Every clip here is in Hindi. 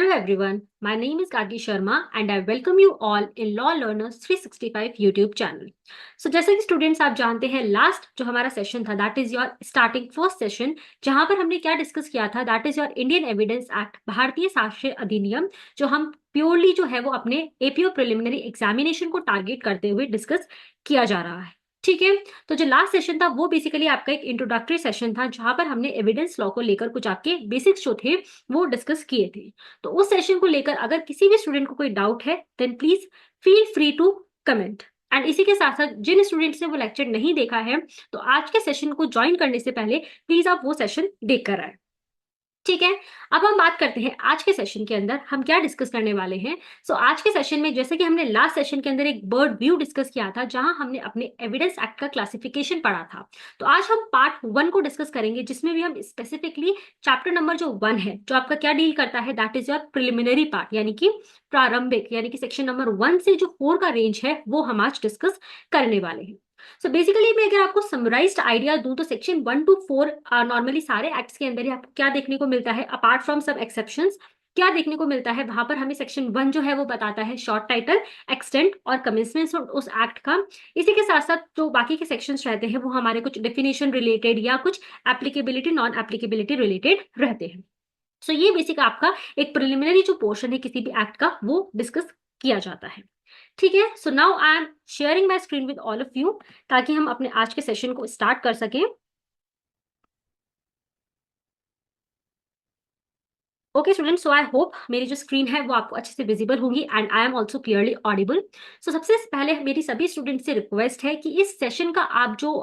Hello everyone, my name is Gagi Sharma and I welcome you all in Law Learners 365 YouTube channel. So जैसे कि स्टूडेंट्स आप जानते हैं लास्ट जो हमारा सेशन था that is your starting first session जहां पर हमने क्या डिस्कस किया था that is your Indian evidence act भारतीय साक्ष्य अधिनियम जो हम प्योरली जो है वो अपने एपीओ प्रिलिमिनरी एग्जामिनेशन को टारगेट करते हुए डिस्कस किया जा रहा है। ठीक है, तो जो लास्ट सेशन था वो बेसिकली आपका एक इंट्रोडक्टरी सेशन था जहां पर हमने एविडेंस लॉ को लेकर कुछ आपके बेसिक्स जो थे वो डिस्कस किए थे। तो उस सेशन को लेकर अगर किसी भी स्टूडेंट को कोई डाउट है then please feel free to comment. And इसी के साथ साथ जिन स्टूडेंट्स ने वो लेक्चर नहीं देखा है तो आज के सेशन को ज्वाइन करने से पहले प्लीज आप वो सेशन देख कर आए। ठीक है, अब हम बात करते हैं आज के सेशन के अंदर हम क्या डिस्कस करने वाले हैं। सो आज के सेशन में जैसे कि हमने लास्ट सेशन के अंदर एक बर्ड व्यू डिस्कस किया था जहां हमने अपने एविडेंस एक्ट का क्लासिफिकेशन पढ़ा था, तो आज हम पार्ट 1 को डिस्कस करेंगे जिसमें भी हम स्पेसिफिकली चैप्टर नंबर जो 1 है जो आपका क्या डील करता है that is your preliminary part यानी कि प्रारंभिक यानी कि सेक्शन नंबर 1 से जो 4 का रेंज है वो हम आज डिस्कस करने वाले हैं। सो बेसिकली मैं अगर आपको समराइज्ड आइडिया दूं तो सेक्शन 1 to 4 नॉर्मली सारे एक्ट्स के अंदर ही आपको क्या देखने को मिलता है अपार्ट फ्रॉम सब एक्सेप्शंस क्या देखने को मिलता है। वहां पर हमें सेक्शन 1 जो है वो बताता है शॉर्ट टाइटल, एक्सटेंट और कमेंसमेंट उस एक्ट का। इसी के साथ साथ जो बाकी के सेक्शंस रहते हैं वो हमारे कुछ डेफिनेशन रिलेटेड या कुछ एप्लीकेबिलिटी नॉन एप्लीकेबिलिटी रिलेटेड रहते हैं। सो ये बेसिक आपका एक प्रिलिमिनरी जो पोर्शन है किसी भी एक्ट का वो डिस्कस किया जाता है। ठीक है, so now I am sharing my screen with all of you ताकि हम अपने आज के सेशन को स्टार्ट कर सकें। Okay students, so I hope मेरी जो स्क्रीन है वो आपको अच्छे से विजिबल होगी and I am also clearly audible. So सबसे पहले मेरी सभी स्टूडेंट्स से रिक्वेस्ट है कि इस सेशन का आप जो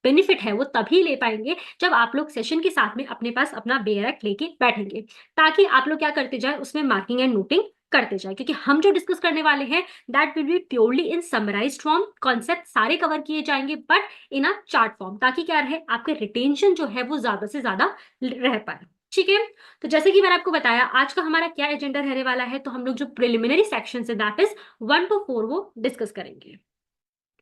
बेनिफिट है वो तभी ले पाएंगे जब आप लोग सेशन के साथ में अपने पास अपना बेयर एक्ट लेके बैठेंगे, ताकि आप लोग क्या करते जाए उसमें मार्किंग एंड नोटिंग करते जाए, क्योंकि हम जो डिस्कस करने वाले हैं that will be purely in summarised form. Concept सारे कवर किए जाएंगे but in a chart form, ताकि क्या रहे आपके रिटेंशन जो है वो ज्यादा से ज्यादा रह पाए। ठीक है, तो जैसे कि मैंने आपको बताया आज का हमारा क्या एजेंडा रहने वाला है, तो हम लोग जो प्रिलिमिनरी सेक्शन है दैट इज 1 to 4 वो डिस्कस करेंगे।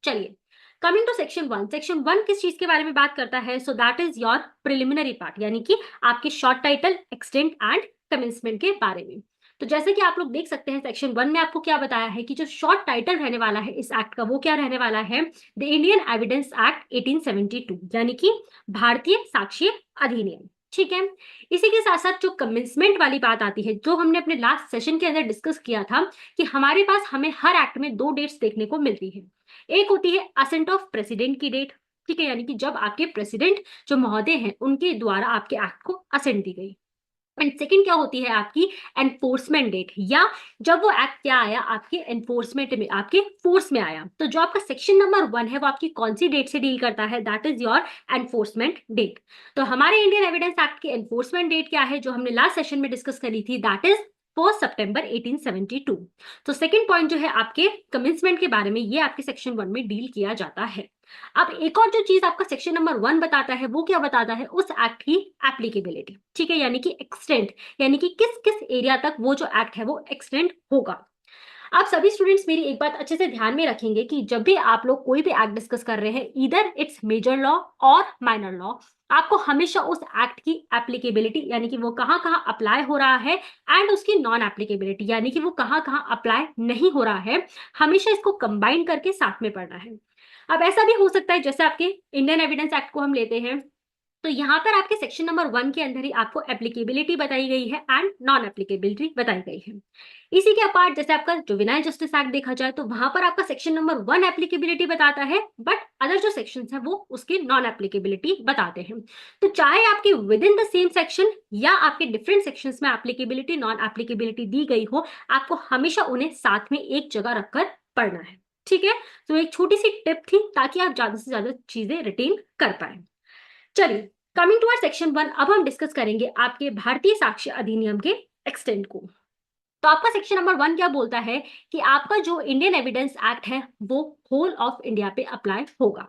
चलिए, कमिंग टू सेक्शन 1, सेक्शन 1 किस चीज के बारे में बात करता है? So that is your preliminary part यानी कि आपके short title, extent and commencement के बारे में। तो जैसे कि आप लोग देख सकते हैं सेक्शन 1 में आपको क्या बताया है कि जो शॉर्ट टाइटल रहने वाला है इस एक्ट का वो क्या रहने वाला है, द इंडियन एविडेंस एक्ट 1872 यानी कि भारतीय साक्ष्य अधिनियम। ठीक है, इसी के साथ साथ जो कमेंसमेंट वाली बात आती है जो हमने अपने लास्ट सेशन के अंदर डिस्कस किया था कि हमारे पास हमें हर एक्ट में 2 डेट्स देखने को मिलती है। एक होती है असेंट ऑफ प्रेसिडेंट की डेट, ठीक है, यानी कि जब आपके प्रेसिडेंट जो महोदय हैं उनके द्वारा आपके एक्ट को असेंट दी गई। एंड सेकंड क्या होती है आपकी एनफोर्समेंट डेट, या जब वो एक्ट क्या आया आपके एनफोर्समेंट में आपके फोर्स में आया। तो जो आपका सेक्शन नंबर 1 है वो आपकी कौन सी डेट से डील करता है, that is your enforcement date. तो हमारे इंडियन एविडेंस एक्ट की एनफोर्समेंट डेट क्या है जो हमने लास्ट सेशन में डिस्कस करी थी, दैट इज 1 सितंबर 1872। तो सेकंड पॉइंट जो है आपके कमेंसमेंट के बारे में ये आपके सेक्शन 1 में डील किया जाता है। अब एक और जो चीज आपका सेक्शन नंबर 1 बताता है वो क्या बताता है, उस एक्ट की एप्लीकेबिलिटी। ठीक है, यानी कि एक्सटेंट, यानी कि किस किस एरिया तक वो जो एक्ट है वो एक्सटेंड होगा। आप सभी स्टूडेंट्स मेरी एक बात अच्छे से ध्यान में रखेंगे कि जब भी आप लोग कोई भी एक्ट डिस्कस कर रहे हैं इधर इट्स मेजर लॉ और माइनर लॉ, आपको हमेशा उस एक्ट की एप्लीकेबिलिटी यानी कि वो कहां कहां अप्लाई हो रहा है एंड उसकी नॉन एप्लीकेबिलिटी यानी कि वो कहां कहां अप्लाई नहीं हो रहा है, हमेशा इसको कंबाइन करके साथ में पढ़ना है। अब ऐसा भी हो सकता है जैसे आपके इंडियन एविडेंस एक्ट को हम लेते हैं तो यहाँ पर आपके सेक्शन नंबर 1 के अंदर ही आपको एप्लीकेबिलिटी बताई गई है एंड नॉन एप्लीकेबिलिटी बताई गई है। इसी के अपार्ट जैसे आपका जुवेनाइल जस्टिस एक्ट देखा जाए तो वहां पर आपका सेक्शन नंबर 1 एप्लीकेबिलिटी बताता है बट अदर जो सेक्शंस है वो उसकी नॉन एप्लीकेबिलिटी बताते हैं। तो चाहे आपके with in the same section या आपके डिफरेंट सेक्शंस में एप्लीकेबिलिटी नॉन एप्लीकेबिलिटी दी गई हो, आपको हमेशा उन्हें साथ में एक जगह रखकर पढ़ना है। ठीक है, तो एक छोटी सी टिप थी ताकि आप ज्यादा से ज्यादा चीजें रिटेन कर पाए। चलिए, कमिंग टू आवर सेक्शन 1, अब हम डिस्कस करेंगे आपके भारतीय साक्ष्य अधिनियम के एक्सटेंट को। तो आपका सेक्शन नंबर 1 क्या बोलता है कि आपका जो इंडियन एविडेंस एक्ट है वो होल ऑफ इंडिया पे अप्लाई होगा।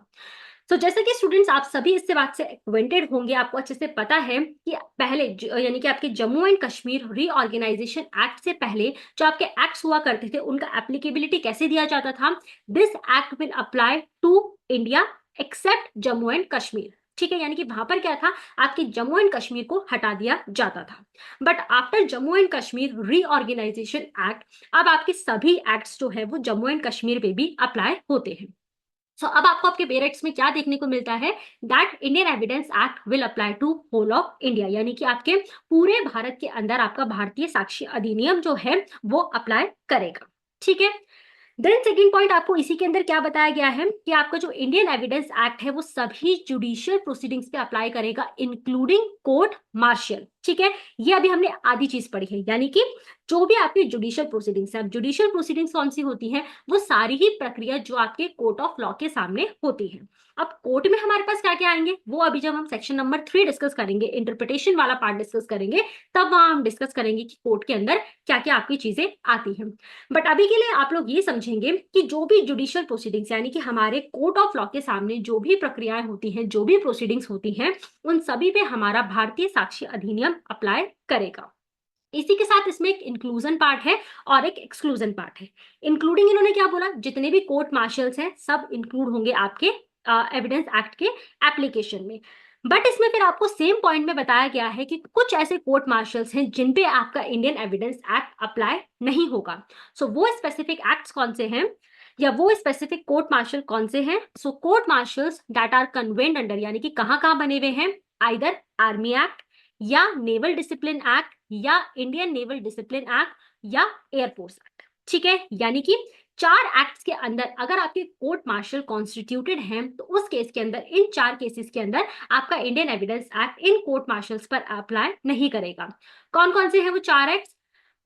तो जैसे कि स्टूडेंट्स आप सभी इससे बात से एक्वेंटेड होंगे, आपको अच्छे से पता है कि पहले यानी कि आपके Jammu and Kashmir reorganisation act से पहले जो आपके एक्ट्स हुआ करते थे उनका एप्लीकेबिलिटी कैसे दिया जाता था, this act will apply to India except Jammu and Kashmir. ठीक है, यानी कि वहां पर क्या था, आपके जम्मू एंड कश्मीर को हटा दिया जाता था। But after Jammu and Kashmir reorganisation act, अब आपके सभी एक्ट्स जो है वो जम्मू एंड कश्मीर पे भी अप्लाई होते हैं। सो अब आपको आपके पेरेंट्स में क्या देखने को मिलता है, that Indian evidence act will apply to whole of India, यानी कि आपके पूरे भारत के अंदर आपका भारतीय साक्ष्य अधिनियम जो है वो अप्लाई करेगा। ठीक है, देन सेकंड पॉइंट आपको इसी के अंदर क्या बताया गया है कि आपका जो इंडियन एविडेंस एक्ट है वो सभी जुडिशियल प्रोसीडिंग्स पे अप्लाई करेगा, इंक्लूडिंग कोर्ट मार्शल। ठीक है, ये अभी हमने आधी चीज पढ़ी है, यानी कि जो भी आपकी जुडिशियल प्रोसीडिंग्स है, जुडिशियल प्रोसीडिंग्स कौन सी होती हैं, वो सारी ही प्रक्रिया जो आपके कोर्ट ऑफ लॉ के सामने होती है। अब कोर्ट में हमारे पास क्या क्या आएंगे, वो अभी जब हम सेक्शन नंबर 3 डिस्कस करेंगे, इंटरप्रिटेशन वाला पार्ट डिस्कस करेंगे, तब वहां हम डिस्कस करेंगे कि कोर्ट के अंदर क्या क्या आपकी चीजें आती हैं। बट अभी के लिए आप लोग ये समझेंगे कि जो भी जुडिशियल प्रोसीडिंग्स, यानी कि हमारे कोर्ट ऑफ लॉ के सामने जो भी प्रक्रियाएं होती हैं, जो भी प्रोसीडिंग्स होती हैं, उन सभी पे हमारा भारतीय साक्ष्य अधिनियम अप्लाई करेगा। इसी के साथ इसमें एक इंक्लूजन पार्ट है और एक एक्सक्लूजन पार्ट है। इंक्लूडिंग इन्होंने क्या बोला, जितने भी कोर्ट मार्शल्स हैं सब इंक्लूड होंगे आपके एविडेंस एक्ट के एप्लीकेशन में। बट इसमें फिर आपको सेम पॉइंट में बताया गया है कि कुछ ऐसे कोर्ट मार्शल्स हैं जिन पे आपका इंडियन एविडेंस एक्ट अप्लाई नहीं होगा। सो वो स्पेसिफिक एक्ट्स कौन से हैं, या वो स्पेसिफिक कोर्ट मार्शल कौन से हैं। So court marshals that are convened under, यानी कि कहाँ कहाँ बने हुए हैं, आइदर आर्मी एक्ट या नेवल डिसिप्लिन एक्ट या इंडियन नेवल डिसिप्लिन एक्ट या एयरफोर्स एक्ट। ठीक है, यानी कि 4 एक्ट्स के अंदर अगर आपके कोर्ट मार्शल कॉन्स्टिट्यूटेड हैं तो उस केस के अंदर, इन 4 केसेस के अंदर आपका Indian evidence act in court marshals पर अप्लाई नहीं करेगा। कौन कौन से हैं वो 4 acts,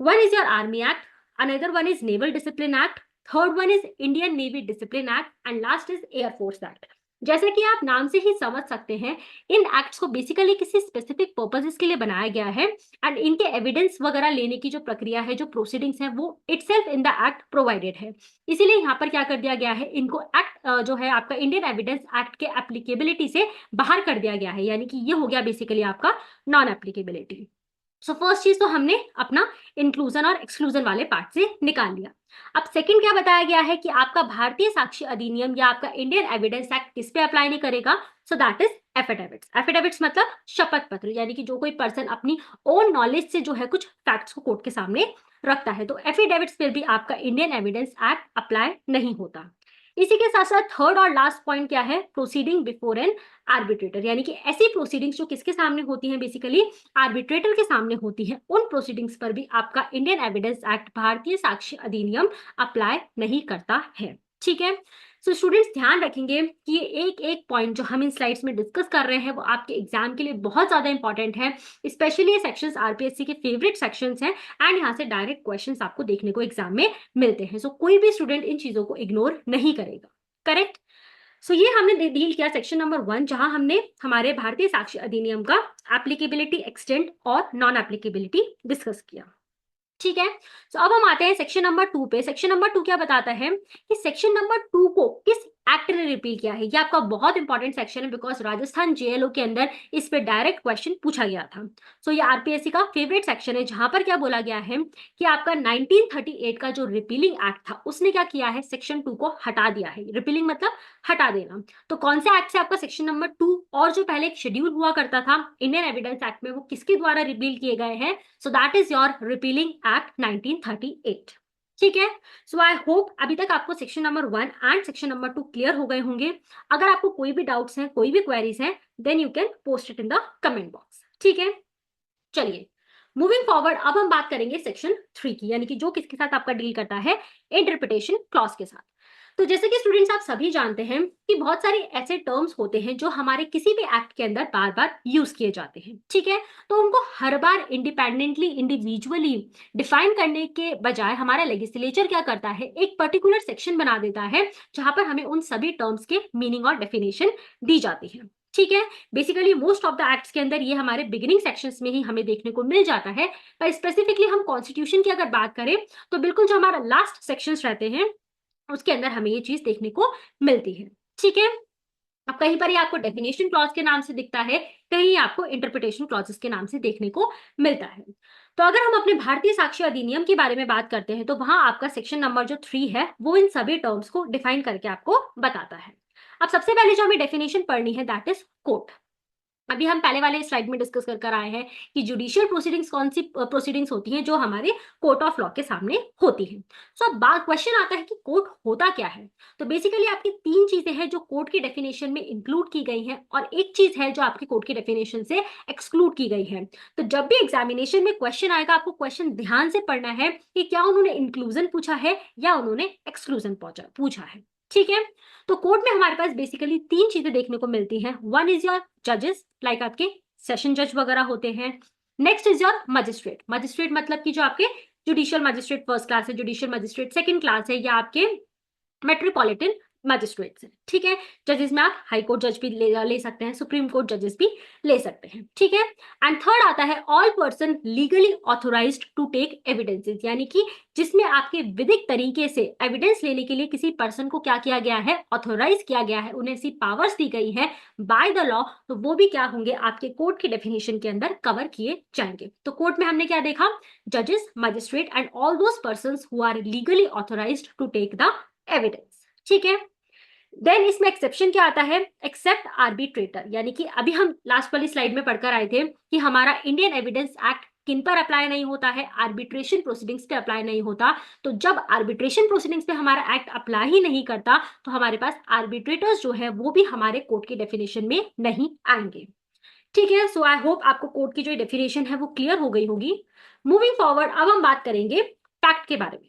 one is your army act, another one is naval discipline act, third one is Indian navy discipline act and last is air force act. जैसे कि आप नाम से ही समझ सकते हैं, इन एक्ट्स को बेसिकली किसी स्पेसिफिक पर्पसेस के लिए बनाया गया है एंड इनके एविडेंस वगैरह लेने की जो प्रक्रिया है, जो प्रोसीडिंग्स है, वो itself in the act provided है। इसीलिए यहाँ पर क्या कर दिया गया है, इनको एक्ट जो है आपका इंडियन एविडेंस एक्ट के एप्लीकेबिलिटी से बाहर कर दिया गया है, यानी कि ये हो गया बेसिकली आपका नॉन एप्लीकेबिलिटी। सो फर्स्ट चीज तो हमने अपना इंक्लूजन और एक्सक्लूजन वाले पार्ट से निकाल लिया। अब सेकंड क्या बताया गया है कि आपका भारतीय साक्ष्य अधिनियम या आपका इंडियन एविडेंस एक्ट किस पे अप्लाई नहीं करेगा, सो दैट इज एफिडेविट्स। एफिडेविट्स मतलब शपथ पत्र, यानी कि जो कोई पर्सन अपनी ओन नॉलेज से जो है कुछ फैक्ट्स को कोर्ट के सामने रखता है, तो एफिडेविट्स पर भी आपका इंडियन एविडेंस एक्ट अप्लाई नहीं होता। इसी के साथ साथ थर्ड और लास्ट पॉइंट क्या है, प्रोसीडिंग बिफोर एन आर्बिट्रेटर, यानी कि ऐसी प्रोसीडिंग्स जो किसके सामने होती हैं, बेसिकली आर्बिट्रेटर के सामने होती है, उन प्रोसीडिंग्स पर भी आपका इंडियन एविडेंस एक्ट भारतीय साक्ष्य अधिनियम अप्लाई नहीं करता है। ठीक है, सो स्टूडेंट्स ध्यान रखेंगे कि ये एक एक पॉइंट जो हम इन स्लाइड्स में डिस्कस कर रहे हैं वो आपके एग्जाम के लिए बहुत ज्यादा इंपॉर्टेंट है। स्पेशली ये सेक्शंस आरपीएससी के फेवरेट सेक्शंस हैं एंड यहाँ से डायरेक्ट क्वेश्चंस आपको देखने को एग्जाम में मिलते हैं। सो कोई भी स्टूडेंट इन चीजों को इग्नोर नहीं करेगा। करेक्ट। सो ये हमने डील किया सेक्शन नंबर 1, जहां हमने हमारे भारतीय साक्ष्य अधिनियम का एप्लीकेबिलिटी एक्सटेंट और नॉन एप्लीकेबिलिटी डिस्कस किया। ठीक है, तो अब हम आते हैं सेक्शन नंबर 2 पे। सेक्शन नंबर 2 क्या बताता है कि सेक्शन नंबर 2 को किस एक्ट ने रिपील किया है। ये आपका बहुत इंपॉर्टेंट सेक्शन है बिकॉज राजस्थान जेएलओ के अंदर इस पे डायरेक्ट क्वेश्चन पूछा गया था। सो ये आरपीएससी का फेवरेट सेक्शन है, जहां पर क्या बोला गया है कि आपका 1938 का जो रिपीलिंग एक्ट था उसने क्या किया है, सेक्शन 2 को हटा दिया है। रिपीलिंग मतलब हटा देना। तो कौन से एक्ट से आपका सेक्शन नंबर 2 और जो पहले एक शेड्यूल हुआ करता था इंडियन एविडेंस एक्ट में, वो किसके द्वारा रिपील किए गए हैं, सो that is your repealing act 1938। ठीक है, सो आई होप अभी तक आपको section number 1 and section number 2 clear हो गए होंगे। अगर आपको कोई भी डाउट्स हैं, कोई भी क्वेरीज हैं, then you can post it in the comment box. ठीक है, चलिए मूविंग फॉरवर्ड, अब हम बात करेंगे सेक्शन 3 की, यानी कि जो किसके साथ आपका डील करता है, इंटरप्रिटेशन क्लॉज के साथ। तो जैसे कि स्टूडेंट्स आप सभी जानते हैं कि बहुत सारे ऐसे टर्म्स होते हैं जो हमारे किसी भी एक्ट के अंदर बार बार यूज किए जाते हैं। ठीक है, तो उनको हर बार इंडिपेंडेंटली इंडिविजुअली डिफाइन करने के बजाय हमारा लेजिस्लेचर क्या करता है, एक पर्टिकुलर सेक्शन बना देता है जहां पर हमें उन सभी टर्म्स के मीनिंग और डेफिनेशन दी जाती है। ठीक है, basically most of the acts के अंदर ये हमारे बिगिनिंग सेक्शंस में ही हमें देखने को मिल जाता है, पर स्पेसिफिकली हम कॉन्स्टिट्यूशन की अगर बात करें तो बिल्कुल जो हमारा लास्ट सेक्शंस रहते हैं उसके अंदर हमें ये चीज देखने को मिलती है। ठीक है, अब कहीं पर ये आपको डेफिनेशन क्लॉज के नाम से दिखता है, कहीं आपको इंटरप्रिटेशन क्लॉजेस के नाम से देखने को मिलता है। तो अगर हम अपने भारतीय साक्ष्य अधिनियम के बारे में बात करते हैं तो वहां आपका सेक्शन नंबर जो 3 है वो इन सभी टर्म्स को डिफाइन करके आपको बताता है। अब सबसे पहले जो हमें डेफिनेशन पढ़नी है दैट इज कोर्ट। अभी हम पहले वाले स्लाइड में डिस्कस कर आए हैं कि जुडिशियल प्रोसीडिंग्स कौन सी प्रोसीडिंग्स होती हैं जो हमारे कोर्ट ऑफ लॉ के सामने होती हैं। सो अब बात क्वेश्चन आता है कि कोर्ट होता क्या है। तो बेसिकली आपकी तीन चीजें हैं जो कोर्ट की डेफिनेशन में इंक्लूड की गई हैं और एक चीज है जो आपकी कोर्ट की डेफिनेशन से एक्सक्लूड की गई है। तो जब भी एग्जामिनेशन में क्वेश्चन आएगा आपको क्वेश्चन ध्यान से पढ़ना है कि क्या उन्होंने इंक्लूजन पूछा है या उन्होंने एक्सक्लूजन पूछा है। ठीक है, तो कोर्ट में हमारे पास बेसिकली तीन चीजें देखने को मिलती हैं। वन इज योर जजेस, लाइक आपके सेशन जज वगैरह होते हैं। Next is your magistrate, magistrate मतलब कि जो आपके जुडिशियल मजिस्ट्रेट फर्स्ट क्लास है, जुडिशियल मजिस्ट्रेट सेकंड क्लास है, या आपके मेट्रोपॉलिटन मजिस्ट्रेट्स हैं। ठीक है, जजेस में आप हाई कोर्ट जज भी ले सकते हैं, सुप्रीम कोर्ट जजेस भी ले सकते हैं। ठीक है, एंड थर्ड आता है all person legally authorised to take evidences, यानी कि जिसमें आपके विधिक तरीके से एविडेंस लेने के लिए किसी पर्सन को क्या किया गया है, ऑथोराइज किया गया है, उन्हें ऐसी पावर्स दी गई है बाय द लॉ, तो वो भी क्या होंगे, आपके कोर्ट की डेफिनेशन के अंदर कवर किए जाएंगे। तो कोर्ट में हमने क्या देखा, जजेस, magistrate and all those persons who are legally authorised to take the evidence. ठीक है, देन इसमें एक्सेप्शन क्या आता है, एक्सेप्ट आर्बिट्रेटर, यानी कि अभी हम लास्ट वाली स्लाइड में पढ़कर आए थे कि हमारा इंडियन एविडेंस एक्ट किन पर अप्लाई नहीं होता है, आर्बिट्रेशन प्रोसीडिंग्स पे अप्लाई नहीं होता। तो जब आर्बिट्रेशन प्रोसीडिंग्स पे हमारा एक्ट अप्लाई ही नहीं करता तो हमारे पास आर्बिट्रेटर्स जो है वो भी हमारे कोर्ट की डेफिनेशन में नहीं आएंगे। ठीक है, सो आई होप आपको कोर्ट की जो डेफिनेशन है वो क्लियर हो गई होगी। मूविंग फॉरवर्ड अब हम बात करेंगे फैक्ट के बारे में।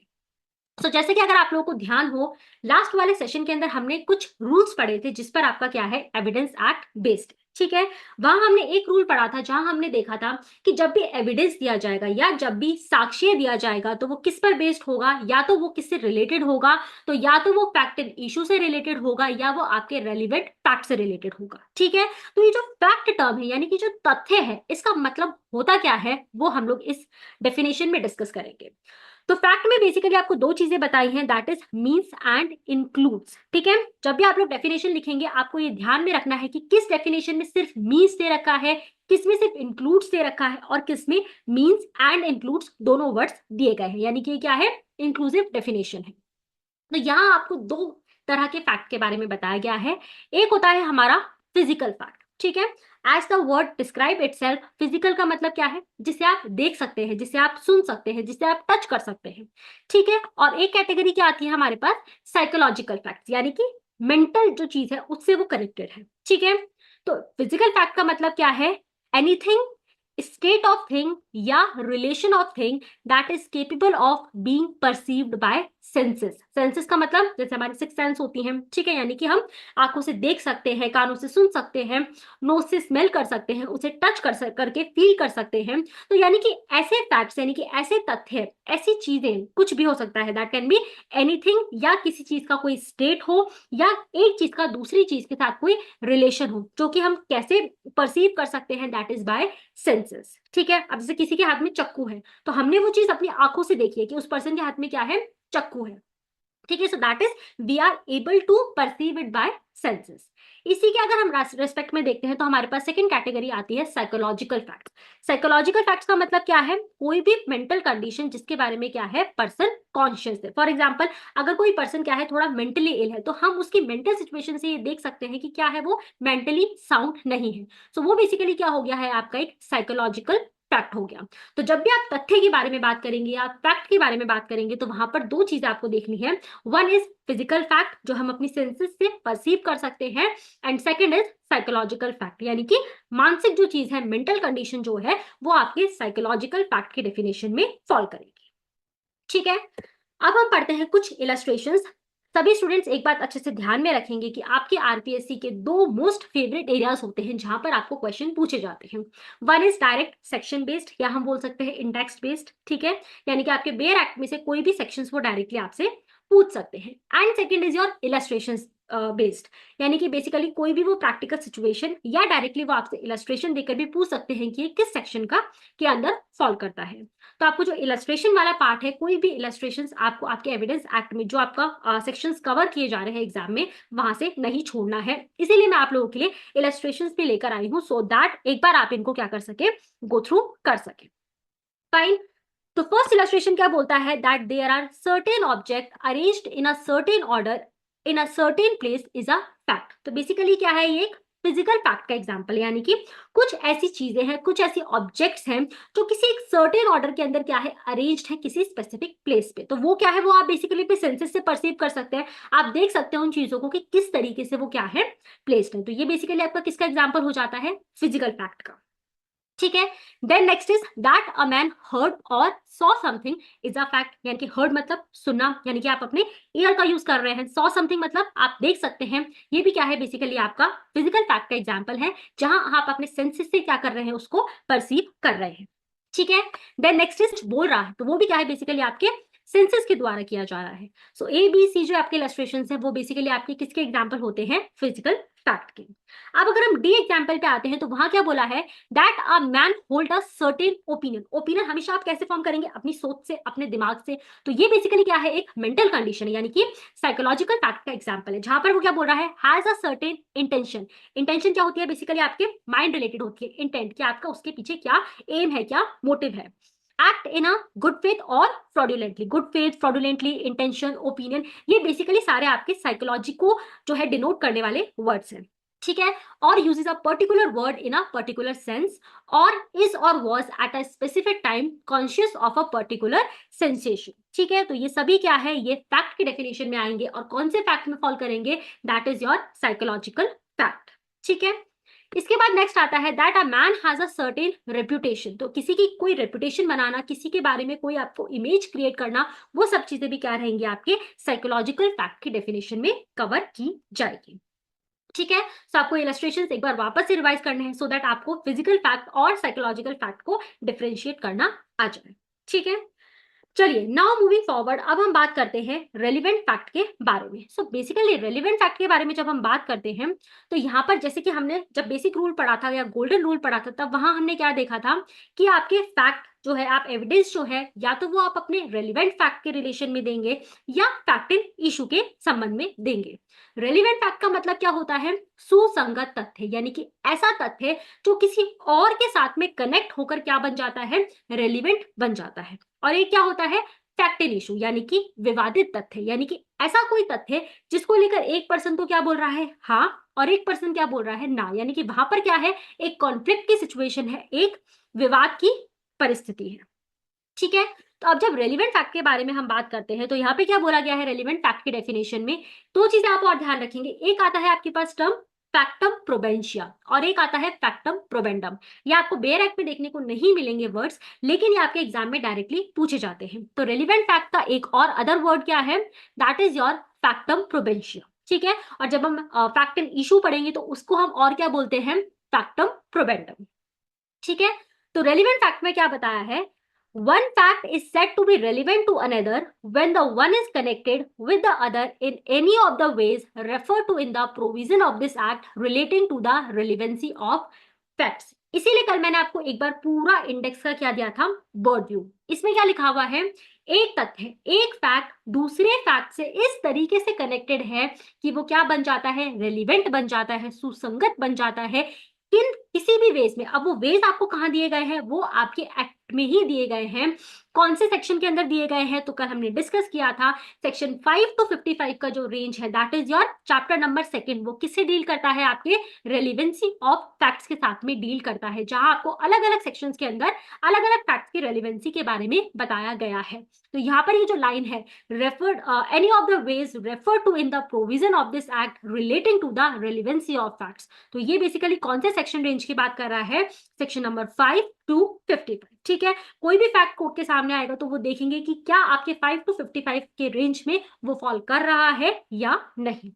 तो जैसे कि अगर आप लोगों को ध्यान हो, लास्ट वाले सेशन के अंदर हमने कुछ रूल्स पढ़े थे जिस पर आपका क्या है, एविडेंस एक्ट बेस्ड। ठीक है, वहां हमने एक रूल पढ़ा था जहां हमने देखा था कि जब भी एविडेंस दिया जाएगा या जब भी साक्ष्य दिया जाएगा तो वो किस पर बेस्ड होगा, या तो वो किससे रिलेटेड होगा, तो या तो वो फैक्ट एंड इशू से रिलेटेड होगा या वो आपके रेलिवेंट फैक्ट से रिलेटेड होगा। ठीक है, तो ये जो फैक्ट टर्म है यानी कि जो तथ्य है, इसका मतलब होता क्या है वो हम लोग इस डेफिनेशन में डिस्कस करेंगे। तो फैक्ट में बेसिकली आपको दो चीजें बताई हैं, that is means and includes. ठीक है, जब भी आप लोग डेफिनेशन लिखेंगे आपको ये ध्यान में रखना है कि किस डेफिनेशन में सिर्फ मीन्स दे रखा है, किस में सिर्फ इंक्लूड्स दे रखा है और किस में मीन्स एंड इंक्लूड्स दोनों वर्ड्स दिए गए हैं, यानी कि ये क्या है, इंक्लूसिव डेफिनेशन है। तो यहाँ आपको दो तरह के फैक्ट के बारे में बताया गया है। एक होता है हमारा फिजिकल फैक्ट। ठीक है, as the word describe itself, physical का मतलब क्या है, जिसे आप देख सकते हैं, जिसे आप सुन सकते हैं, जिसे आप टच कर सकते हैं। ठीक है, और एक कैटेगरी क्या आती है हमारे पास, साइकोलॉजिकल फैक्ट्स, यानी कि मेंटल जो चीज है उससे वो कनेक्टेड है। ठीक है, तो फिजिकल फैक्ट का मतलब क्या है, एनीथिंग, स्टेट ऑफ थिंग या relation of thing that is capable of being perceived bye senses. Senses का मतलब जैसे हमारी सिक्स सेंस होती हैं। ठीक है, यानी कि हम आंखों से देख सकते हैं, कानों से सुन सकते हैं, नोज से स्मेल कर सकते हैं, उसे टच करके फील कर सकते हैं। तो यानी कि ऐसे फैक्ट्स, यानी कि ऐसे तथ्य, ऐसी चीजें, कुछ भी हो सकता है, दैट कैन बी एनीथिंग, या किसी चीज का कोई स्टेट हो या एक चीज का दूसरी चीज के साथ कोई रिलेशन हो, जो कि हम कैसे परसीव कर सकते हैं, दैट इज बाय सेंसेस। ठीक है, अब जैसे किसी के हाथ में चक्कू है तो हमने वो चीज अपनी आंखों से देखी है कि उस पर्सन के हाथ में क्या है, चक्कू है। ठीक है, so that is we are able to perceive it by senses. इसी के अगर हम रेस्पेक्ट में देखते हैं तो हमारे पास सेकंड कैटेगरी आती है साइकोलॉजिकल फैक्ट्स। साइकोलॉजिकल फैक्ट्स का मतलब क्या है, कोई भी मेंटल कंडीशन जिसके बारे में क्या है, पर्सन कॉन्शियस है। फॉर एग्जाम्पल, अगर कोई पर्सन क्या है, थोड़ा मेंटली इल है, तो हम उसकी मेंटल सिचुएशन से ये देख सकते हैं कि क्या है, वो मेंटली साउंड नहीं है। सो वो बेसिकली क्या हो गया है, आपका एक साइकोलॉजिकल फैक्ट हो गया। तो जब भी आप तथ्य के बारे में बात करेंगे या फैक्ट के बारे में बात करेंगे तो वहां पर दो चीजें आपको देखनी है। वन इज फिजिकल फैक्ट जो हम अपनी सेंसेस से परसीव कर सकते हैं, and second is psychological fact, यानी कि मानसिक जो चीज है, मेंटल कंडीशन जो है, वो आपके साइकोलॉजिकल फैक्ट की डेफिनेशन में फॉल करेगी। ठीक है, अब हम पढ़ते हैं कुछ इलस्ट्रेशंस। सभी स्टूडेंट्स एक बात अच्छे से ध्यान में रखेंगे कि आपके आरपीएससी के दो मोस्ट फेवरेट एरियाज होते हैं जहां पर आपको क्वेश्चन पूछे जाते हैं। One is direct section based, या हम बोल सकते हैं इंडेक्स बेस्ड। ठीक है, यानी कि आपके बेयर एक्ट में से कोई भी सेक्शंस वो डायरेक्टली आपसे पूछ सकते हैं। And second is your illustrations based, यानी कि बेसिकली कोई भी वो प्रैक्टिकल सिचुएशन या डायरेक्टली वो आपसे इलस्ट्रेशन देकर भी पूछ सकते हैं कि ये किस सेक्शन का के अंदर फॉल करता है। तो आपको जो इलस्ट्रेशन वाला पार्ट है, कोई भी इलस्ट्रेशंस आपको आपके एविडेंस एक्ट में जो आपका सेक्शंस कवर किए जा रहे हैं एग्जाम में, वहां से नहीं छोड़ना है। इसीलिए मैं आप लोगों के लिए इलस्ट्रेशंस भी लेकर आई हूँ, सो दैट एक बार आप इनको क्या कर सके, गो थ्रू कर सके। फाइन, तो फर्स्ट इलस्ट्रेशन क्या बोलता है, that there are certain object arranged in a certain order in a certain place is a fact. तो बेसिकली क्या है, ये एक फिजिकल फैक्ट का एग्जाम्पल, यानी कि कुछ ऐसी चीजें हैं, कुछ ऐसी ऑब्जेक्ट्स हैं जो किसी एक सर्टेन ऑर्डर के अंदर क्या है, अरेंज्ड है किसी स्पेसिफिक प्लेस पे। तो वो क्या है, वो आप बेसिकली अपने सेंसेस से परसीव कर सकते हैं। आप देख सकते हैं उन चीजों को कि किस तरीके से वो क्या है, प्लेस्ड है। तो ये बेसिकली आपका किसका एग्जाम्पल हो जाता है, फिजिकल फैक्ट का। ठीक है। Then next is that a man heard और saw something is a fact, यानी कि हर्ड मतलब सुनना, यानी कि आप अपने ईयर का यूज कर रहे हैं। सॉ समथिंग मतलब आप देख सकते हैं। ये भी क्या है, बेसिकली आपका फिजिकल फैक्ट का एग्जाम्पल है, जहां आप अपने सेंसेस से क्या कर रहे हैं, उसको परसीव कर रहे हैं। ठीक है। देन नेक्स्ट इज बोल रहा है, तो वो भी क्या है, बेसिकली आपके सेंसेस के द्वारा किया जा रहा है। सो ए बी सी जो आपके इलस्ट्रेशन है, वो बेसिकली आपके किसके एग्जाम्पल होते हैं, फिजिकल फैक्ट के। अब अगर हम डी एग्जाम्पल पे आते हैं, तो वहां क्या बोला है, that a man hold a certain opinion. Opinion हमेशा आप कैसे फॉर्म करेंगे, अपनी सोच से, अपने दिमाग से। तो ये बेसिकली क्या है, एक मेंटल कंडीशन है, यानी कि साइकोलॉजिकल फैक्ट का एग्जांपल है, जहां पर वो क्या बोल रहा है, has a certain intention. Intention क्या होती है, बेसिकली आपके माइंड रिलेटेड होती है इंटेंट, कि आपका उसके पीछे क्या एम है, क्या मोटिव है। Act in a good faith और fraudulently, good faith, fraudulently, intention, opinion, ये बेसिकली सारे आपके साइकोलॉजी को जो है डिनोट करने वाले वर्ड्स हैं। ठीक है। और uses a particular word in a particular sense, और इज और was at a specific time conscious of a particular sensation. ठीक है। तो ये सभी क्या है, ये फैक्ट की डेफिनेशन में आएंगे, और कौन से फैक्ट में फॉल करेंगे, that is your psychological fact. ठीक है। इसके बाद नेक्स्ट आता है that a man has a certain reputation. तो किसी की कोई रेपुटेशन बनाना, किसी के बारे में कोई आपको इमेज क्रिएट करना, वो सब चीजें भी क्या रहेंगी, आपके साइकोलॉजिकल फैक्ट की डेफिनेशन में कवर की जाएगी। ठीक है। सो आपको इलस्ट्रेशंस एक बार वापस से रिवाइज करने हैं, सो दैट आपको फिजिकल फैक्ट और साइकोलॉजिकल फैक्ट को डिफरेंशिएट करना आ जाए। ठीक है। चलिए, नाउ मूविंग फॉरवर्ड, अब हम बात करते हैं रेलिवेंट फैक्ट के बारे में। सो बेसिकली रेलिवेंट फैक्ट के बारे में जब हम बात करते हैं, तो यहाँ पर जैसे कि हमने जब बेसिक रूल पढ़ा था या गोल्डन रूल पढ़ा था, तब वहां हमने क्या देखा था कि आपके फैक्ट जो है, आप एविडेंस जो है, या तो वो आप अपने रेलिवेंट फैक्ट के रिलेशन में देंगे, या फैक्ट इन इशू के संबंध में देंगे। रेलिवेंट फैक्ट का मतलब क्या होता है, सुसंगत तथ्य, यानी कि ऐसा तथ्य जो किसी और के साथ में कनेक्ट होकर क्या बन जाता है, रेलिवेंट बन जाता है। और एक क्या होता है, फैक्ट इन इशू, यानी कि विवादित तथ्य, यानी कि ऐसा कोई तथ्य जिसको लेकर एक पर्सन तो क्या बोल रहा है, हाँ, और एक पर्सन क्या बोल रहा है, ना, यानी कि वहां पर क्या है, एक कॉन्फ्लिक्ट की सिचुएशन है, एक विवाद की परिस्थिति है। ठीक है। तो अब जब रेलिवेंट फैक्ट के बारे में हम बात करते हैं, तो यहाँ पे क्या बोला गया है रेलिवेंट फैक्ट की डेफिनेशन में, दो चीजें आप और ध्यान रखेंगे। एक आता है आपके पास टर्म फैक्टम प्रोबेंशिया, और एक आता है फैक्टम प्रोबेंडम। ये आपको बेयर एक्ट में देखने को नहीं मिलेंगे वर्ड्स, लेकिन ये आपके एग्जाम में डायरेक्टली पूछे जाते हैं। तो रेलिवेंट फैक्ट का एक और अदर वर्ड क्या है, दैट इज योर फैक्टम प्रोबेंशिया। ठीक है। और जब हम फैक्ट इन इशू पढ़ेंगे, तो उसको हम और क्या बोलते हैं, फैक्टम प्रोबेंडम। ठीक है। तो रेलिवेंट फैक्ट में क्या बताया है, one fact is said to be relevant to another when the one is connected with the other in any of the ways referred to in the provision of this act relating to the relevancy of facts। इसीलिए कल मैंने आपको एक बार पूरा इंडेक्स का क्या दिया था, बर्ड व्यू। इसमें क्या लिखा हुआ है, एक तथ्य, एक फैक्ट दूसरे फैक्ट से इस तरीके से कनेक्टेड है कि वो क्या बन जाता है, रेलिवेंट बन जाता है, सुसंगत बन जाता है, किन किसी भी वेज में। अब वो वेज आपको कहां दिए गए हैं, वो आपके एक्ट में ही दिए गए हैं। कौन से सेक्शन के अंदर दिए गए हैं, तो कल हमने डिस्कस किया था, सेक्शन 5 to 55 का जो रेंज है, that is your chapter number 2। वो किससे डील करता है, आपके रेलिवेंसी ऑफ फैक्ट्स के साथ में डील करता है, जहां आपको अलग अलग सेक्शंस के अंदर अलग अलग फैक्ट्स की रेलिवेंसी के बारे में बताया गया है। तो यहाँ पर ये जो लाइन है, referred any of the ways refer to in the provision of this act relating to the relevancy of facts, तो ये बेसिकली कौन से सेक्शन रेंज की बात कर रहा है, सेक्शन नंबर 5 to 55। ठीक है। कोई भी फैक्ट कोर्ट के सामने आएगा, तो वो देखेंगे कि क्या आपके 5 to 55 के रेंज में वो फॉल कर रहा है या नहीं।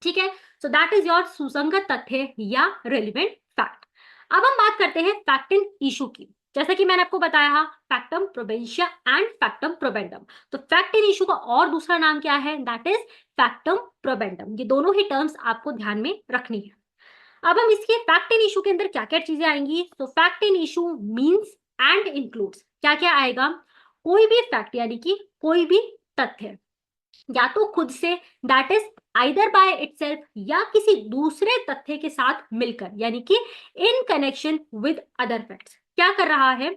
ठीक है। सो दैट इज योर सुसंगत तथ्य या रेलिवेंट फैक्ट। अब हम बात करते हैं फैक्ट इन इशू की। जैसा कि मैंने आपको बताया, फैक्टम प्रोबेंशिया एंड फैक्टम प्रोबेंडम। तो फैक्ट इन इशू का और दूसरा नाम क्या है, दैट इज फैक्टम प्रोबेंडम। ये दोनों ही टर्म्स आपको ध्यान में रखनी है। अब हम इसके फैक्ट इन इशू के अंदर क्या क्या चीजें आएंगी, तो fact in issue means and includes, क्या क्या आएगा, कोई भी फैक्ट, यानी कि कोई भी तथ्य, या तो खुद से, that is either by itself, या किसी दूसरे तथ्य के साथ मिलकर, यानी कि in connection with other facts. क्या कर रहा है,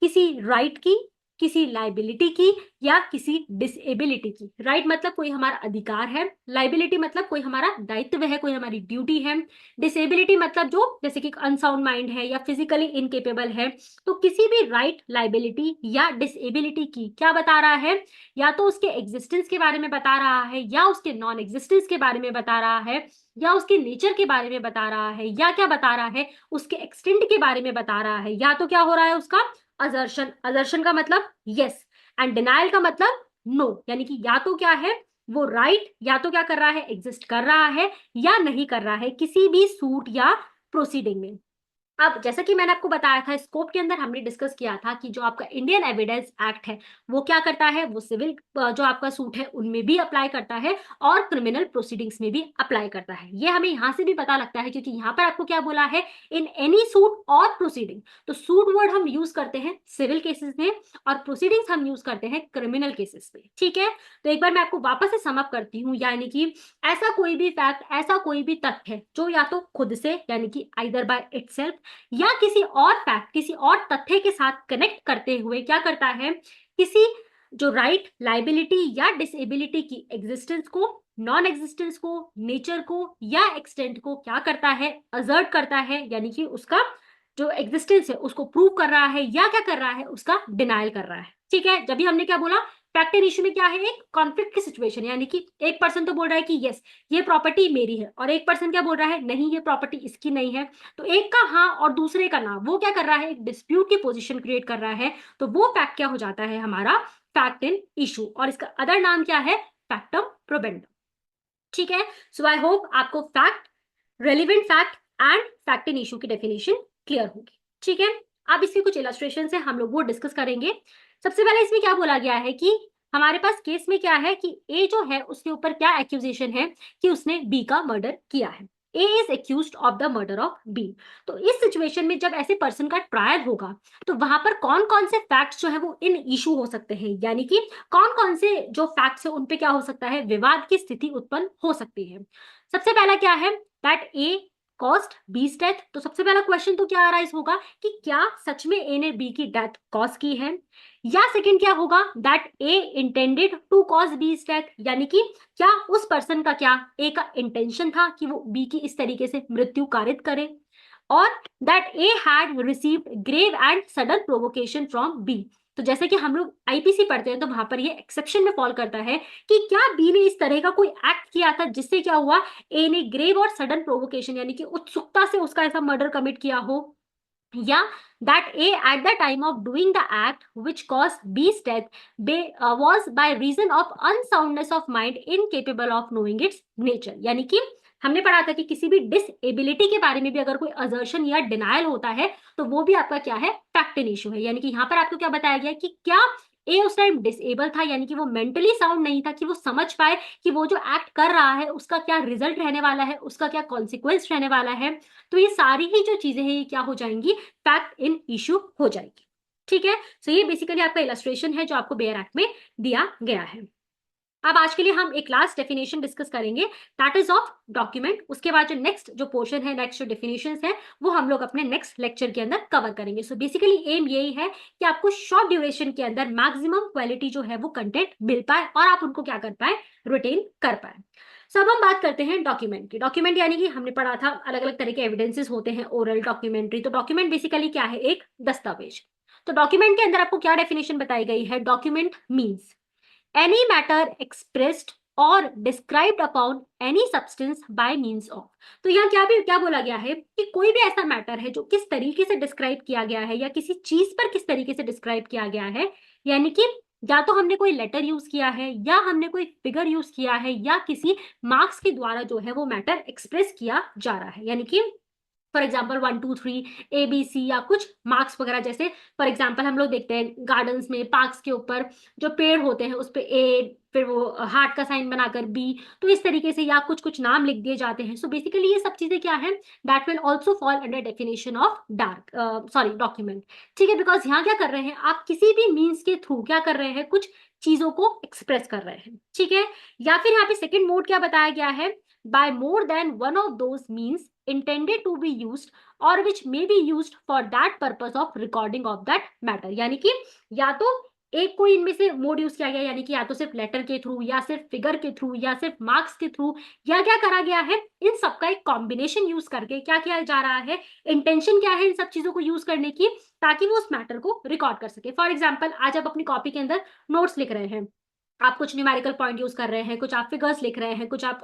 किसी राइट की, किसी लाइबिलिटी की या किसी डिसेबिलिटी की। राइट मतलब कोई हमारा अधिकार है, लाइबिलिटी मतलब कोई हमारा दायित्व है, कोई हमारी ड्यूटी है, डिसेबिलिटी मतलब जो जैसे कि अनसाउंड माइंड है या फिजिकली इनकेपेबल है। तो किसी भी राइट, लाइबिलिटी या डिसेबिलिटी की क्या बता रहा है, या तो उसके एग्जिस्टेंस के बारे में बता रहा है, या उसके नॉन एग्जिस्टेंस के बारे में बता रहा है, या उसके नेचर के बारे में बता रहा है, या क्या बता रहा है, उसके एक्सटेंट के बारे में बता रहा है, या तो क्या हो रहा है उसका असर्शन। असर्शन का मतलब यस एंड डिनायल का मतलब नो, यानी कि या तो क्या है वो राइट, या तो क्या कर रहा है एग्जिस्ट कर रहा है या नहीं कर रहा है किसी भी सूट या प्रोसीडिंग में। अब जैसा कि मैंने आपको बताया था स्कोप के अंदर हमने डिस्कस किया था कि जो आपका इंडियन एविडेंस एक्ट है वो क्या करता है, वो सिविल जो आपका सूट है उनमें भी अप्लाई करता है और क्रिमिनल प्रोसीडिंग्स में भी अप्लाई करता है। ये हमें यहाँ से भी पता लगता है क्योंकि यहाँ पर आपको क्या बोला है, इन एनी सूट और प्रोसीडिंग। तो सूट वर्ड हम यूज करते हैं सिविल केसेस में और प्रोसीडिंग्स हम यूज करते हैं क्रिमिनल केसेस में। ठीक है, तो एक बार मैं आपको वापस से समअप करती हूँ, यानी कि ऐसा कोई भी फैक्ट, ऐसा कोई भी तथ्य जो या तो खुद से यानी कि आइदर बाय इटसेल्फ या किसी और फैक्ट, किसी और तथ्य के साथ कनेक्ट करते हुए क्या करता है, किसी जो राइट, लाइबिलिटी या डिसेबिलिटी की एग्जिस्टेंस को, नॉन एग्जिस्टेंस को, नेचर को या एक्सटेंट को क्या करता है, असर्ट करता है, यानी कि उसका जो एग्जिस्टेंस है उसको प्रूव कर रहा है, या क्या कर रहा है उसका डिनायल कर रहा है। ठीक है, जब भी हमने क्या बोला, फैक्ट एंड इश्यू में क्या है, एक कॉन्फ्लिक्ट की सिचुएशन, यानी कि एक पर्सन तो बोल रहा है कि यस ये प्रॉपर्टी मेरी है, और एक पर्सन क्या बोल रहा है, नहीं ये प्रॉपर्टी इसकी नहीं है। तो एक का हाँ और दूसरे का ना, वो क्या कर रहा है, एक डिस्प्यूट की पोजीशन क्रिएट कर रहा है। तो वो फैक्ट क्या हो जाता है हमारा, फैक्ट इन इशू, और इसका अदर नाम क्या है, फैक्टम प्रोबेंडम। ठीक है, सो आई होप आपको fact, relevant fact and fact in issue की डेफिनेशन क्लियर होगी। ठीक है, अब इसके कुछ इलस्ट्रेशन है, हम लोग वो डिस्कस करेंगे। सबसे पहले इसमें क्या बोला गया है कि हमारे पास केस में क्या है कि ए जो है उसके ऊपर क्या एक्यूजेशन है कि उसने बी का मर्डर किया है। A is accused of the murder of B. तो इस सिचुएशन में जब ऐसे पर्सन का ट्रायल होगा तो वहां पर कौन कौन से फैक्ट्स जो है वो इन इशू हो सकते हैं, यानी कि कौन कौन से जो फैक्ट्स है उन पे क्या हो सकता है, विवाद की स्थिति उत्पन्न हो सकती है। सबसे पहला क्या है, दैट ए कॉस्ट बी's डेथ। तो सबसे पहला क्वेश्चन तो क्या अराइज होगा कि क्या सच में ए ने बी की डेथ कॉज की है, या सेकंड क्या होगा, that A intended to cause B's death, यानी कि क्या उस पर्सन का, क्या ए का इंटेंशन था कि वो बी की इस तरीके से मृत्यु कारित करे, और that A had received grave and sudden provocation from B. तो जैसे कि हम लोग आईपीसी पढ़ते हैं तो वहां पर ये एक्सेप्शन में फॉल करता है कि क्या बी ने इस तरह का कोई एक्ट किया था जिससे क्या हुआ, ए ने ग्रेव और सडन प्रोवोकेशन यानी कि उत्सुकता से उसका ऐसा मर्डर कमिट किया हो, या that A at the time of doing the act which caused B's death was by reason of unsoundness of mind incapable of knowing its nature। यानी कि हमने पढ़ा था कि किसी भी डिसएबिलिटी के बारे में भी अगर कोई असर्शन या डिनायल होता है तो वो भी आपका क्या है, फैक्ट इन इशू है। यानी कि यहाँ पर आपको क्या बताया गया कि क्या ए उस टाइम डिसेबल था, यानी कि वो मेंटली साउंड नहीं था कि वो समझ पाए कि वो जो एक्ट कर रहा है उसका क्या रिजल्ट रहने वाला है, उसका क्या कॉन्सिक्वेंस रहने वाला है। तो ये सारी ही जो चीजें हैं ये क्या हो जाएंगी, फैक्ट इन इशू हो जाएगी। ठीक है, सो ये बेसिकली आपका इलस्ट्रेशन है जो आपको बेयर एक्ट में दिया गया है। अब आज के लिए हम एक लास्ट डेफिनेशन डिस्कस करेंगे, दैट इज ऑफ डॉक्यूमेंट। उसके बाद जो नेक्स्ट जो पोर्शन है, नेक्स्ट जो डेफिनेशंस है वो हम लोग अपने नेक्स्ट लेक्चर के अंदर कवर करेंगे। सो बेसिकली एम यही है कि आपको शॉर्ट ड्यूरेशन के अंदर मैक्सिमम क्वालिटी जो है वो कंटेंट मिल पाए और आप उनको क्या कर पाए, रिटेन कर पाए। सो अब हम बात करते हैं डॉक्यूमेंट की। डॉक्यूमेंट यानी कि हमने पढ़ा था अलग अलग तरह के एविडेंसेस होते हैं, ओरल, डॉक्यूमेंट्री। तो डॉक्यूमेंट बेसिकली क्या है, एक दस्तावेज। तो डॉक्यूमेंट के अंदर आपको क्या डेफिनेशन बताई गई है, document means any matter expressed or described upon any substance by means of। तो यहाँ क्या बोला गया है कि कोई भी ऐसा मैटर है जो किस तरीके से डिस्क्राइब किया गया है या किसी चीज पर किस तरीके से डिस्क्राइब किया गया है, यानी कि या तो हमने कोई लेटर यूज किया है या हमने कोई फिगर यूज किया है या किसी मार्क्स के द्वारा जो है वो मैटर एक्सप्रेस किया जा रहा है। यानी कि फॉर एग्जाम्पल 1 2 3 ABC या कुछ मार्क्स वगैरह, जैसे फॉर एग्जाम्पल हम लोग देखते हैं गार्डन्स में, पार्क्स के ऊपर जो पेड़ होते हैं उस पे A, फिर वो हार्ट का साइन बनाकर B, तो इस तरीके से या कुछ कुछ नाम लिख दिए जाते हैं। सो बेसिकली ये सब चीजें क्या है, that will also fall under definition of document. ठीक है, बिकॉज यहाँ क्या कर रहे हैं आप, किसी भी मीन्स के थ्रू क्या कर रहे हैं, कुछ चीजों को एक्सप्रेस कर रहे हैं। ठीक है, या फिर यहाँ पे सेकेंड मोड क्या बताया गया है, by more than one of those means intended to be used or which may be used for that purpose of recording of that matter। यानी कि या तो एक कोई इनमें से मोड यूज किया गया, यानी कि या तो सिर्फ लेटर के थ्रू या सिर्फ फिगर के थ्रू या सिर्फ मार्क्स के थ्रू, या क्या करा गया है, इन सबका एक कॉम्बिनेशन यूज करके क्या किया जा रहा है, इंटेंशन क्या है इन सब चीजों को यूज करने की, ताकि वो उस मैटर को रिकॉर्ड कर सके। फॉर एग्जाम्पल, आज आप अपनी कॉपी के अंदर नोट्स लिख रहे हैं, आप कुछ न्यूमेरिकल पॉइंट यूज कर रहे हैं, कुछ आप फिगर्स लिख रहे हैं, कुछ आप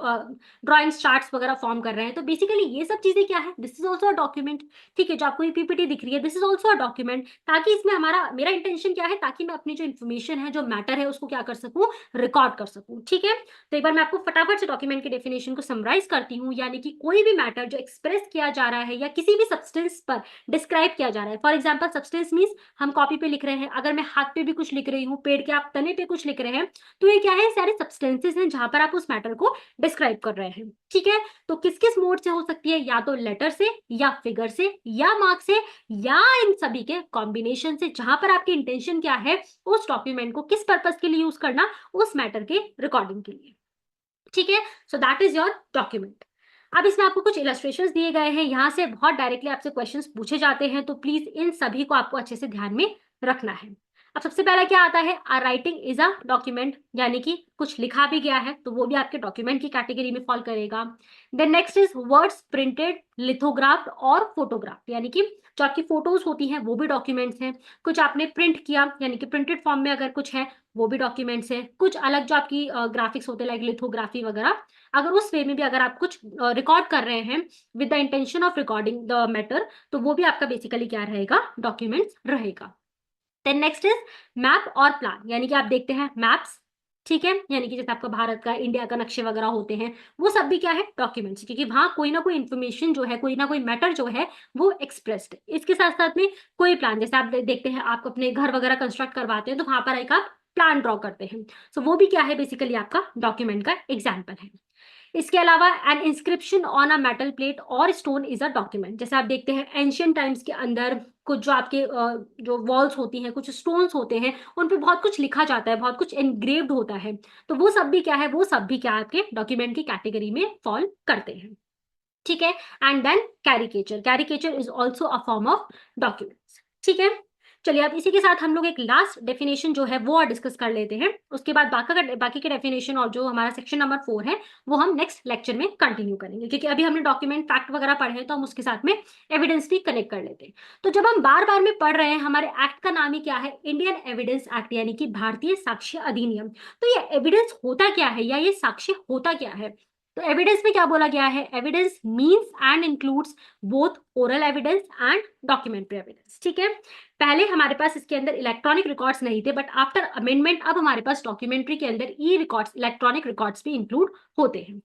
ड्राइंग्स चार्ट्स वगैरह फॉर्म कर रहे हैं, तो बेसिकली ये सब चीजें क्या है, this is also a document. ठीक है, जो आपको ये पीपीटी दिख रही है, this is also a document, ताकि इसमें मेरा इंटेंशन क्या है, ताकि मैं अपनी जो इन्फॉर्मेशन है, जो मैटर है, उसको क्या कर सकूं, रिकॉर्ड कर सकूं। ठीक है, तो एक बार मैं आपको फटाफट से डॉक्यूमेंट की डेफिनेशन को समराइज करती हूँ, यानी कि कोई भी मैटर जो एक्सप्रेस किया जा रहा है या किसी भी सब्सटेंस पर डिस्क्राइब किया जा रहा है। फॉर एग्जाम्पल, सब्सटेंस मीन्स हम कॉपी पे लिख रहे हैं, अगर मैं हाथ पे भी कुछ लिख रही हूँ, पेड़ के आप तने पे कुछ लिख रहे हैं, तो ये क्या है, सारे सब्सटेंसेस हैं जहां पर आप उस मैटर को डिस्क्राइब कर रहे हैं। ठीक है, तो किस किस मोड से हो सकती है, या तो लेटर से, या फिगर से, या मार्क से, या इन सभी के कॉम्बिनेशन से, जहां पर आपकी इंटेंशन क्या है, उस डॉक्यूमेंट को किस पर्पस के लिए यूज करना, उस मैटर के रिकॉर्डिंग के लिए। ठीक है, so that is your document. अब इसमें आपको कुछ इलस्ट्रेशंस दिए गए हैं, यहां से बहुत डायरेक्टली आपसे क्वेश्चंस पूछे जाते हैं, तो प्लीज इन सभी को आपको अच्छे से ध्यान में रखना है। अब सबसे पहला क्या आता है, आ राइटिंग इज अ डॉक्यूमेंट, यानी कि कुछ लिखा भी गया है, तो वो भी आपके डॉक्यूमेंट की कैटेगरी में फॉल करेगा। Then next is words printed, lithograph और फोटोग्राफ, यानी कि जो आपकी फोटोज होती हैं वो भी डॉक्यूमेंट्स हैं। कुछ आपने प्रिंट किया, यानी कि प्रिंटेड फॉर्म में अगर कुछ है, वो भी डॉक्यूमेंट्स है। कुछ अलग जो आपकी ग्राफिक्स होते हैं, लाइक लिथोग्राफी वगैरह, अगर उस वे में भी अगर आप कुछ रिकॉर्ड कर रहे हैं with the intention of recording the matter, तो वो भी आपका बेसिकली क्या रहेगा, डॉक्यूमेंट्स रहेगा। देन नेक्स्ट इज मैप और प्लान, यानी कि आप देखते हैं मैप्स, ठीक है, यानी कि जैसे आपका भारत का, इंडिया का नक्शे वगैरह होते हैं, वो सब भी क्या है, डॉक्यूमेंट्स, क्योंकि वहां कोई ना कोई इन्फॉर्मेशन जो है, कोई ना कोई मैटर जो है, वो एक्सप्रेस्ड है। इसके साथ साथ में कोई प्लान, जैसे आप देखते हैं, आप अपने घर वगैरह कंस्ट्रक्ट करवाते हैं, तो वहां पर एक आप प्लान ड्रॉ करते हैं, सो वो भी क्या है, बेसिकली आपका डॉक्यूमेंट का एग्जाम्पल है। इसके अलावा N inscription on a metal plate और स्टोन इज अ डॉक्यूमेंट, जैसे आप देखते हैं एंशियंट टाइम्स के अंदर कुछ जो आपके जो वॉल्स होती हैं, कुछ स्टोन्स होते हैं, उन पे बहुत कुछ लिखा जाता है, बहुत कुछ एनग्रेव्ड होता है, तो वो सब भी क्या है, वो सब भी क्या आपके डॉक्यूमेंट की कैटेगरी में फॉल करते हैं। ठीक है, and then caricature, caricature is also a form of documents. ठीक है, चलिए अब इसी के साथ हम लोग एक लास्ट डेफिनेशन जो है वो और डिस्कस कर लेते हैं, उसके बाद बाकी के डेफिनेशन और जो हमारा सेक्शन नंबर 4 है, वो हम नेक्स्ट लेक्चर में कंटिन्यू करेंगे, क्योंकि अभी हमने डॉक्यूमेंट फैक्ट वगैरह पढ़े हैं, तो हम उसके साथ में एविडेंस भी कनेक्ट कर लेते हैं। तो जब हम बार बार में पढ़ रहे हैं, हमारे एक्ट का नाम ही क्या है, इंडियन एविडेंस एक्ट, यानी कि भारतीय साक्ष्य अधिनियम। तो ये एविडेंस होता क्या है, या ये साक्ष्य होता क्या है, तो एविडेंस में क्या बोला गया है, evidence means and includes both oral evidence and documentary evidence. ठीक है, पहले हमारे पास इसके अंदर इलेक्ट्रॉनिक रिकॉर्ड्स नहीं थे, बट आफ्टर अमेंडमेंट अब हमारे पास डॉक्यूमेंट्री के अंदर ई रिकॉर्ड्स, इलेक्ट्रॉनिक रिकॉर्ड्स भी इंक्लूड होते हैं।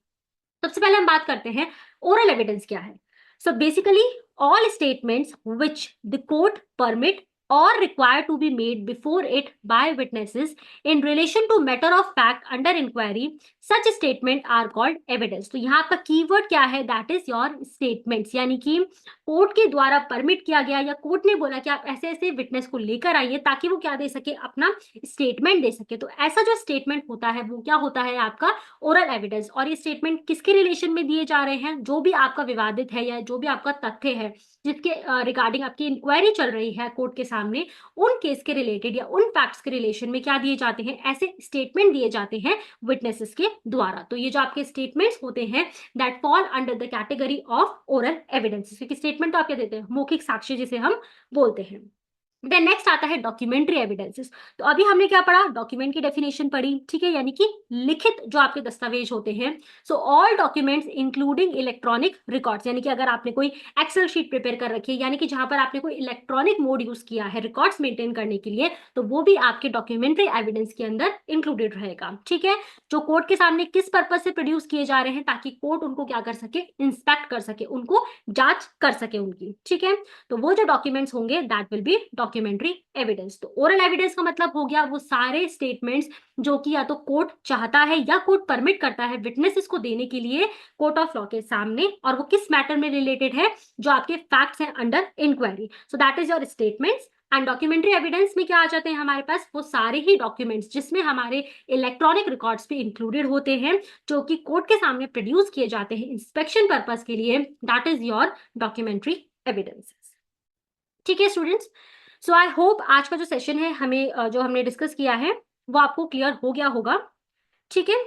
सबसे पहले हम बात करते हैं ओरल एविडेंस क्या है। So basically all statements which the court permit or required to be made before it by witnesses in relation to matter of fact under inquiry, such statement are called evidence। तो यहाँ आपका कीवर्ड क्या है, that is your statements, यानी कि कोर्ट के द्वारा परमिट किया गया, या कोर्ट ने बोला कि आप ऐसे ऐसे विटनेस को लेकर आइए, ताकि वो क्या दे सके, अपना स्टेटमेंट दे सके। तो ऐसा जो स्टेटमेंट होता है, वो क्या होता है, आपका ओरल एविडेंस। और ये स्टेटमेंट किसके रिलेशन में दिए जा रहे हैं, जो भी आपका विवादित है, या जो भी आपका तथ्य है, जिसके रिगार्डिंग आपकी इंक्वायरी चल रही है कोर्ट के सामने, उन केस के रिलेटेड या उन फैक्ट्स के रिलेशन में क्या दिए जाते हैं, ऐसे स्टेटमेंट दिए जाते हैं विटनेसेस के द्वारा। तो ये जो आपके स्टेटमेंट्स होते हैं, that fall under the category of oral evidence, क्योंकि स्टेटमेंट तो आप क्या देते हैं, मौखिक साक्ष्य जिसे हम बोलते हैं। देन नेक्स्ट आता है डॉक्यूमेंट्री एविडेंसेस। तो अभी हमने क्या पढ़ा, डॉक्यूमेंट की डेफिनेशन पढ़ी, ठीक है, यानी कि लिखित जो आपके दस्तावेज होते हैं। So all documents including electronic records, यानी कि अगर आपने कोई एक्सेल शीट प्रिपेयर कर रखी है, यानी कि जहां पर आपने कोई इलेक्ट्रॉनिक मोड यूज किया है रिकॉर्ड्स मेंटेन करने के लिए, तो वो भी आपके डॉक्यूमेंट्री एविडेंस के अंदर इंक्लूडेड रहेगा। ठीक है, जो कोर्ट के सामने किस पर्पज से प्रोड्यूस किए जा रहे हैं, ताकि कोर्ट उनको क्या कर सके, इंस्पेक्ट कर सके, उनको जांच कर सके उनकी। ठीक है, तो वो जो डॉक्यूमेंट्स होंगे, that will be documentary evidence. तो ओरल एविडेंस का मतलब हो गया वो सारे स्टेटमेंट्स जो कि या तो कोर्ट चाहता है या कोर्ट परमिट करता है विटनेसेस को देने के लिए कोर्ट ऑफ लॉ के सामने, और वो किस मैटर में रिलेटेड है, जो आपके फैक्ट्स हैं under inquiry. So that is your statements. And documentary evidence में क्या आ जाते हैं हमारे पास, वो सारे ही डॉक्यूमेंट्स जिसमें हमारे इलेक्ट्रॉनिक रिकॉर्ड्स भी इंक्लूडेड होते हैं, जो कि कोर्ट के सामने प्रोड्यूस किए जाते हैं इंस्पेक्शन पर्पस के लिए, that is your documentary evidences. ठीक है स्टूडेंट्स, सो आई होप आज का जो सेशन है हमें जो हमने डिस्कस किया है वो आपको क्लियर हो गया होगा, ठीक है?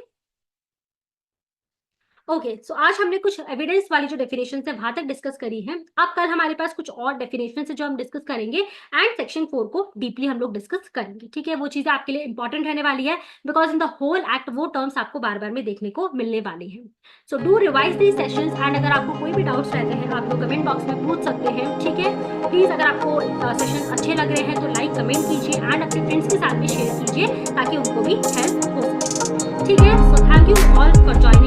ओके, सो आज हमने कुछ एविडेंस वाली जो डेफिनेशन है वहां तक डिस्कस करी है। अब कल हमारे पास कुछ और डेफिनेशन है जो हम डिस्कस करेंगे एंड सेक्शन 4 को डीपली हम लोग डिस्कस करेंगे, ठीक है? वो चीजें आपके लिए इंपॉर्टेंट रहने वाली है because in the whole act वो टर्म्स आपको बार बार में देखने को मिलने वाली है। So do revise these sessions and अगर आपको कोई भी डाउट्स रहते हैं आप लोग कमेंट बॉक्स में पूछ सकते हैं, ठीक है? प्लीज अगर आपको सेशन अच्छे लग रहे हैं तो लाइक कमेंट कीजिए एंड अपने फ्रेंड्स के साथ भी शेयर कीजिए ताकि उनको भी हेल्प हो सके, ठीक है? So thank you all for joining.